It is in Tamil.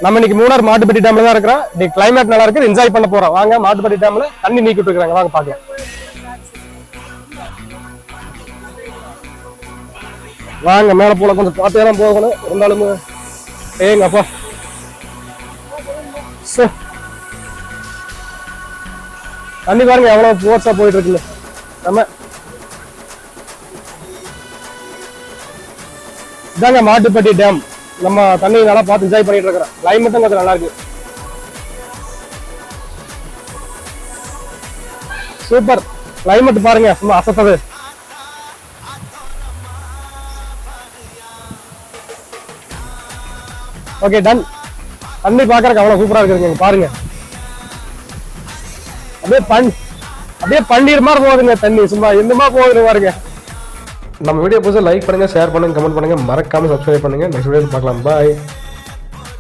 நம்ம இன்னைக்கு மூணார் மாட்டுப்பட்டி டேம்ல தான் இருக்கிறோம். இன்னைக்கு கிளைமேட் நல்லா இருக்கு, என்ஜாய் பண்ண போறோம். வாங்க மாட்டுப்பட்டி டேம்ல தண்ணி நீக்கிட்டு இருக்காங்க, வாங்க பாக்கலாம். வாங்க மேல போல கொஞ்சம் பார்த்து தான் போகணும். இருந்தாலும் ஏங்கப்பா தண்ணி பாருங்க எவ்வளவு போர்ஸா போயிட்டு இருக்குல்ல. நம்ம இதாங்க மாட்டுப்பட்டி டேம். நம்ம தண்ணி நல்லா பார்த்து என்ஜாய் பண்ணிட்டு இருக்கிறோம். கிளைமேட்டும் கொஞ்சம் நல்லா இருக்கு. சூப்பர் கிளைமேட் பாருங்க, சும்மா அசத்தது. Okay done. தண்ணி பாக்குறதுக்கு அவ்வளவு சூப்பரா இருக்குங்க பாருங்க. அப்படியே பன்னீர் மாதிரி போகுதுங்க தண்ணி, சும்மா என்னமா போகுது பாருங்க. நம்ம வீடியோ புதுசா லைக் பண்ணுங்க, ஷேர் பண்ணுங்க, கமெண்ட் பண்ணுங்க, மறக்காம சப்ஸ்கிரைப் பண்ணுங்க. நெக்ஸ்ட் வீடியோல பார்க்கலாம். பாய்.